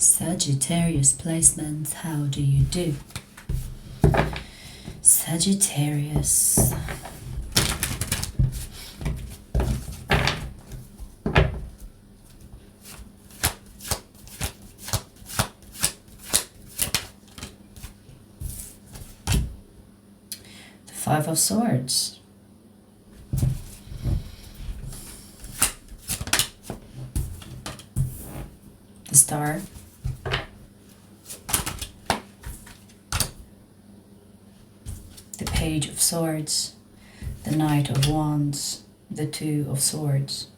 Sagittarius placements, how do you do? Sagittarius. The Five of Swords. The Star. The Page of Swords, the Knight of Wands, the Two of Swords.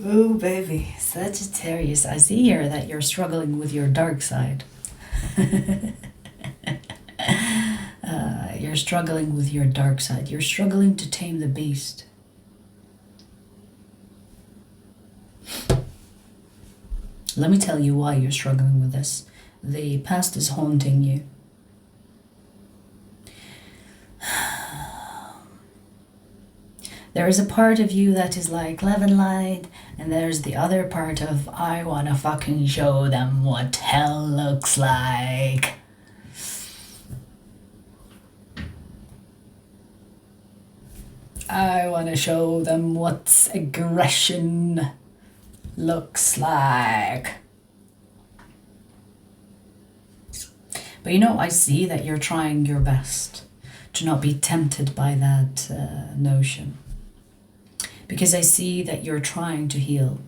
Oh baby, Sagittarius, I see here that you're struggling with your dark side. You're struggling with your dark side. You're struggling to tame the beast. Let me tell you why you're struggling with this. The past is haunting you. There is a part of you that is like love and light, and there's the other part of I wanna fucking show them what hell looks like. I wanna show them what aggression looks like. But you know, I see that you're trying your best to not be tempted by that notion. Because I see that you're trying to heal.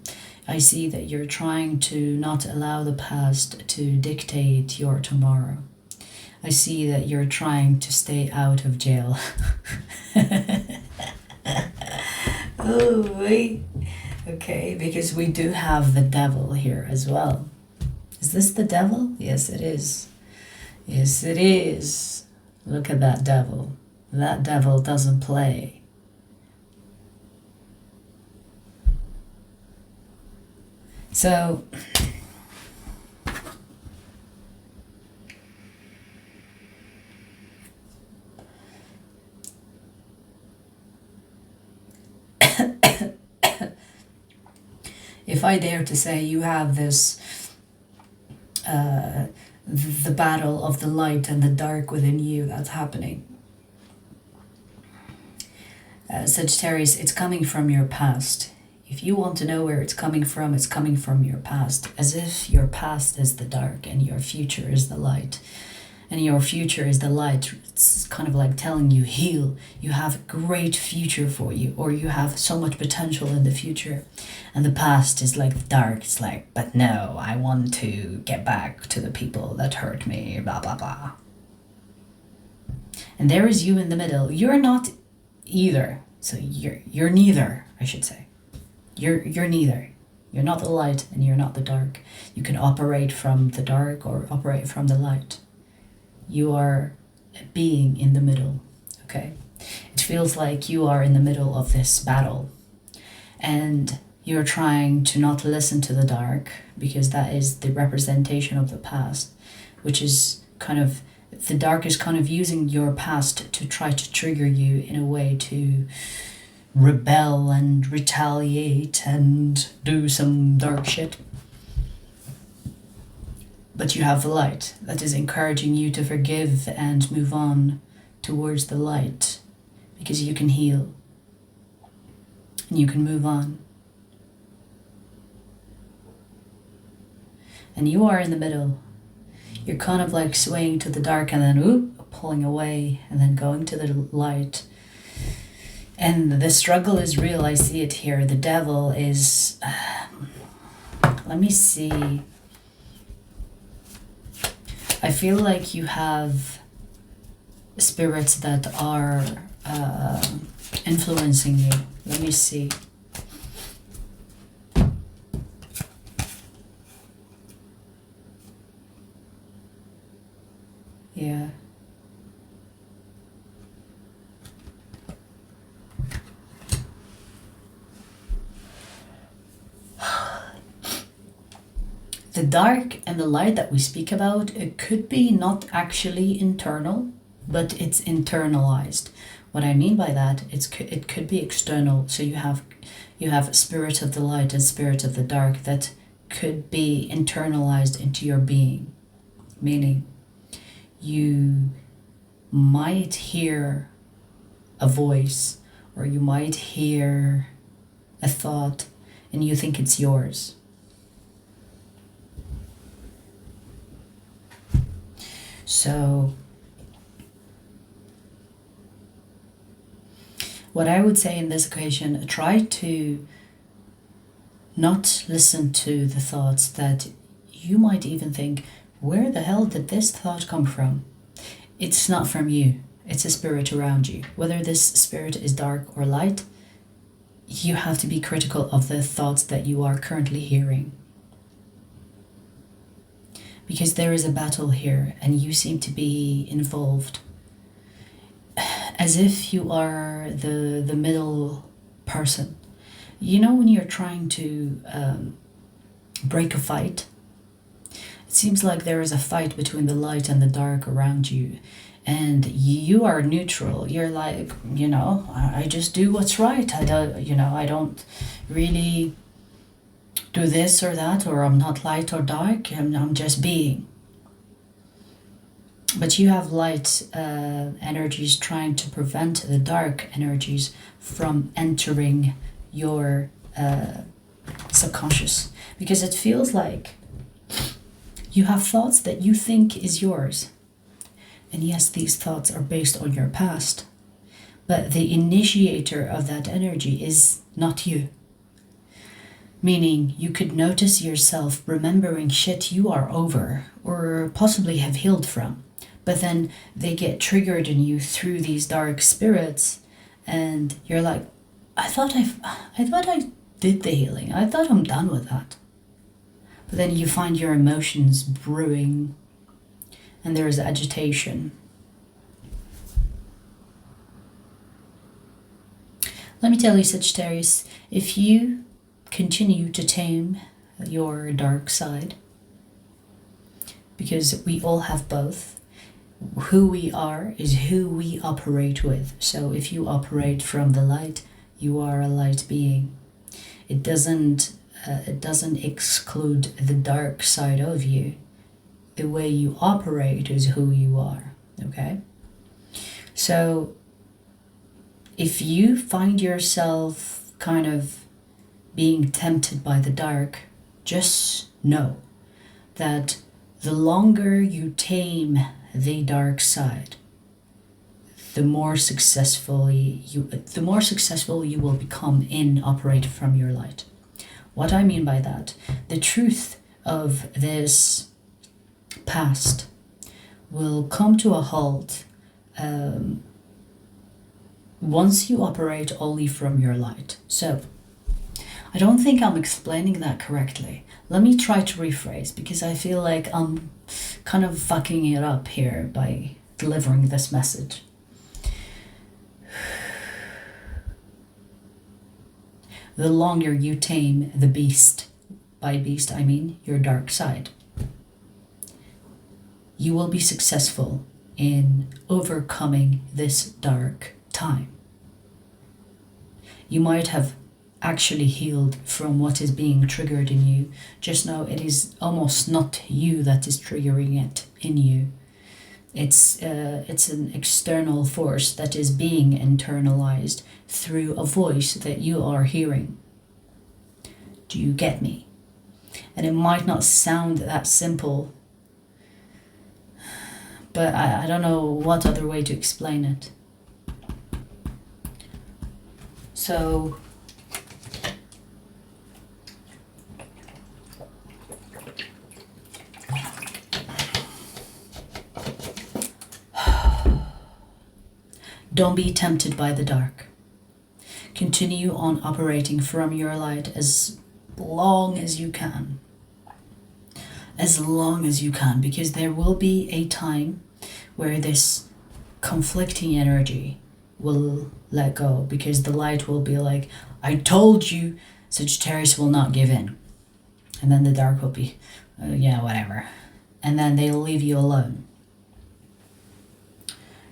I see that you're trying to not allow the past to dictate your tomorrow. I see that you're trying to stay out of jail. Oh, wait. Okay, because we do have the devil here as well. Is this the devil? Yes, it is. Yes, it is. Look at that devil. That devil doesn't play. So, if I dare to say, you have this, the battle of the light and the dark within you that's happening. Sagittarius, it's coming from your past. If you want to know where it's coming from your past. As if your past is the dark and your future is the light. And your future is the light. It's kind of like telling you, heal. You have a great future for you. Or you have so much potential in the future. And the past is like the dark. It's like, but no, I want to get back to the people that hurt me, blah, blah, blah. And there is you in the middle. You're not either. So you're neither, I should say. You're neither. You're not the light and you're not the dark. You can operate from the dark or operate from the light. You are a being in the middle, okay? It feels like you are in the middle of this battle and you're trying to not listen to the dark because that is the representation of the past, which is kind of, the dark is kind of using your past to try to trigger you in a way to rebel and retaliate and do some dark shit. But you have the light that is encouraging you to forgive and move on towards the light because you can heal and you can move on. And you are in the middle. You're kind of like swaying to the dark and then pulling away and then going to the light. And the struggle is real. I see it here. The devil is... let me see. I feel like you have spirits that are influencing you. Let me see. Yeah. The dark and the light that we speak about, it could be not actually internal, but it's internalized. What I mean by that, it could be external. So you have spirit of the light and spirit of the dark that could be internalized into your being, meaning you might hear a voice, or you might hear a thought and you think it's yours. So what I would say in this occasion, try to not listen to the thoughts that you might even think, where the hell did this thought come from? It's not from you. It's a spirit around you. Whether this spirit is dark or light, you have to be critical of the thoughts that you are currently hearing. Because there is a battle here and you seem to be involved. As if you are the middle person. You know, when you're trying to break a fight, it seems like there is a fight between the light and the dark around you, and you are neutral. You're like, you know, I just do what's right. I don't really do this or that, or I'm not light or dark. I'm just being. But you have light energies trying to prevent the dark energies from entering your subconscious, because it feels like you have thoughts that you think is yours. And yes, these thoughts are based on your past, but the initiator of that energy is not you. Meaning you could notice yourself remembering shit you are over or possibly have healed from, but then they get triggered in you through these dark spirits, and you're like, I thought I did the healing. I thought I'm done with that. But then you find your emotions brewing and there is agitation. Let me tell you, Sagittarius, if you continue to tame your dark side, because we all have both, who we are is who we operate with. So if you operate from the light, you are a light being. It doesn't exclude the dark side of you. The way you operate is who you are, okay? So if you find yourself kind of being tempted by the dark, just know that the longer you tame the dark side, the more successful you will become in operating from your light. What I mean by that, the truth of this past will come to a halt once you operate only from your light. So, I don't think I'm explaining that correctly. Let me try to rephrase, because I feel like I'm kind of fucking it up here by delivering this message. The longer you tame the beast, by beast I mean your dark side, you will be successful in overcoming this dark time. You might have actually healed from what is being triggered in you. Just know it is almost not you that is triggering it in you. It's an external force that is being internalized through a voice that you are hearing. Do you get me? And it might not sound that simple, but I don't know what other way to explain it. So don't be tempted by the dark. Continue on operating from your light as long as you can. As long as you can, because there will be a time where this conflicting energy will let go, because the light will be like, I told you, Sagittarius will not give in. And then the dark will be, yeah, whatever. And then they'll leave you alone.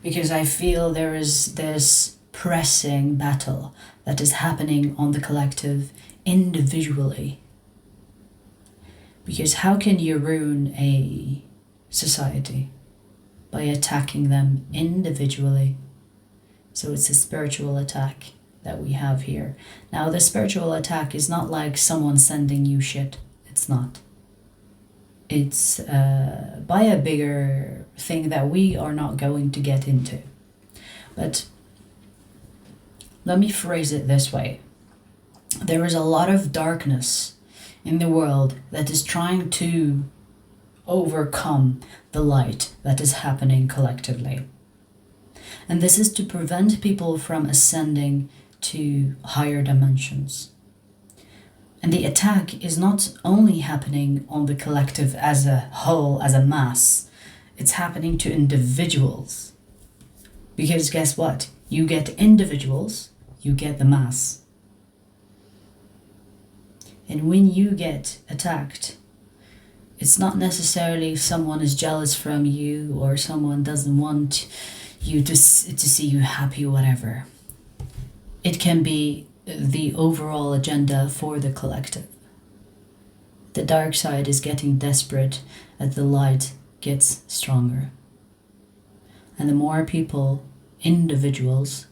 because I feel there is this pressing battle that is happening on the collective individually. Because how can you ruin a society? By attacking them individually. So it's a spiritual attack that we have here. Now the spiritual attack is not like someone sending you shit. It's not. It's by a bigger thing that we are not going to get into. But let me phrase it this way. There is a lot of darkness in the world that is trying to overcome the light that is happening collectively. And this is to prevent people from ascending to higher dimensions. And the attack is not only happening on the collective as a whole, as a mass, it's happening to individuals. Because guess what? You get individuals, you get the mass. And when you get attacked, it's not necessarily someone is jealous from you or someone doesn't want you to see you happy or whatever. It can be the overall agenda for the collective. The dark side is getting desperate as the light gets stronger. And the more people, individuals,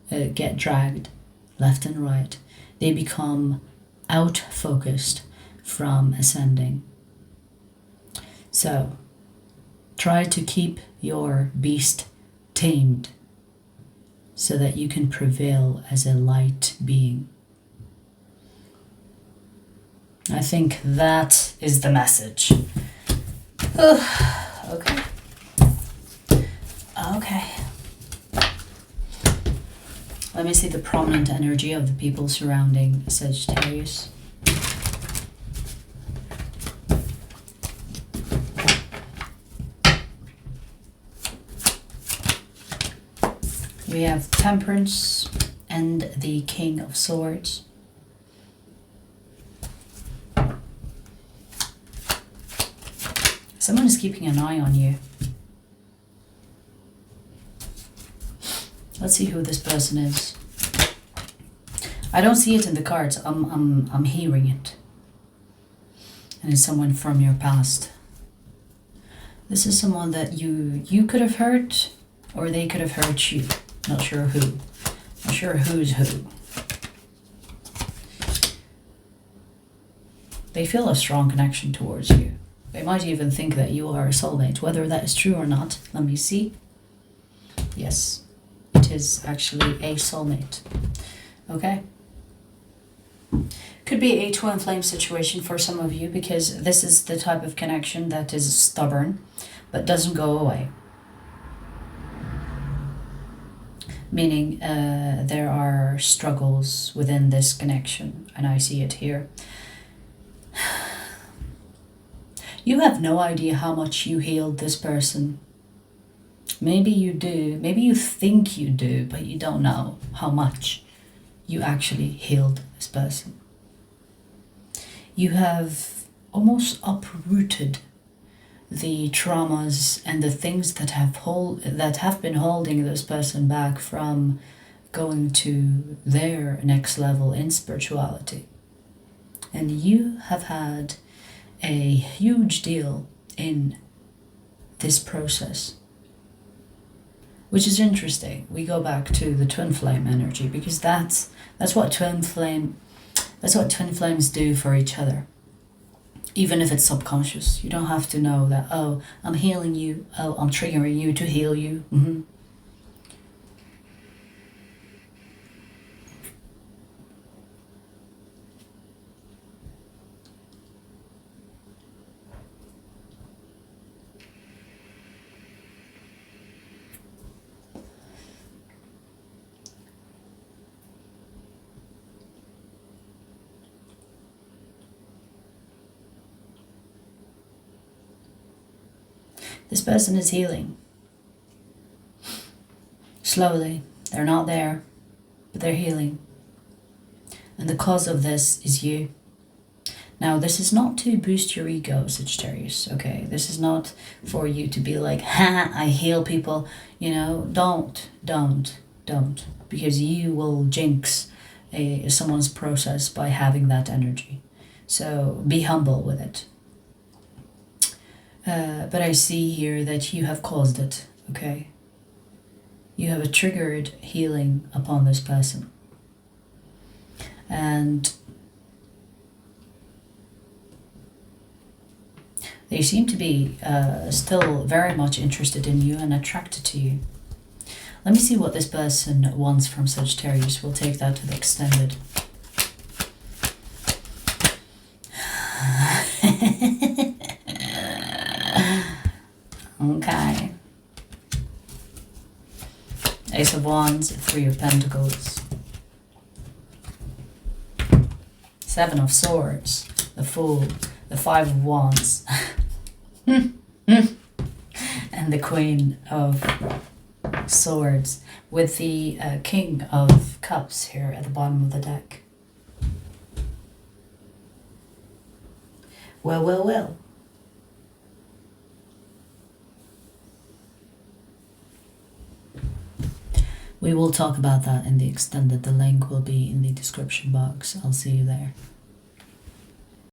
get dragged left and right, they become out-focused from ascending. So, try to keep your beast tamed so that you can prevail as a light being. I think that is the message. Okay. Let me see the prominent energy of the people surrounding Sagittarius. We have Temperance and the King of Swords. Someone is keeping an eye on you. Let's see who this person is. I don't see it in the cards. I'm hearing it. And it's someone from your past. This is someone that you could have hurt, or they could have hurt you. Not sure who. Not sure who's who. They feel a strong connection towards you. They might even think that you are a soulmate. Whether that is true or not, let me see. Yes, it is actually a soulmate. Okay? Could be a twin flame situation for some of you, because this is the type of connection that is stubborn but doesn't go away. Meaning there are struggles within this connection, and I see it here. You have no idea how much you healed this person. Maybe you do, maybe you think you do, but you don't know how much you actually healed this person. You have almost uprooted the traumas and the things that have been holding this person back from going to their next level in spirituality. And you have had a huge deal in this process, which is interesting. We go back to the twin flame energy, because that's what twin flames do for each other. Even if it's subconscious, you don't have to know that, oh, I'm healing you, oh, I'm triggering you to heal you. Mm-hmm. This person is healing. Slowly. They're not there, but they're healing. And the cause of this is you. Now, this is not to boost your ego, Sagittarius, okay? This is not for you to be like, ha, I heal people. You know, don't. Because you will jinx someone's process by having that energy. So be humble with it. But I see here that you have caused it, okay? You have a triggered healing upon this person. And they seem to be still very much interested in you and attracted to you. Let me see what this person wants from Sagittarius. We'll take that to the extended. Okay. Ace of Wands, Three of Pentacles. Seven of Swords, the Fool, the Five of Wands. And the Queen of Swords with the King of Cups here at the bottom of the deck. Well. We will talk about that in the extended. The link will be in the description box. I'll see you there.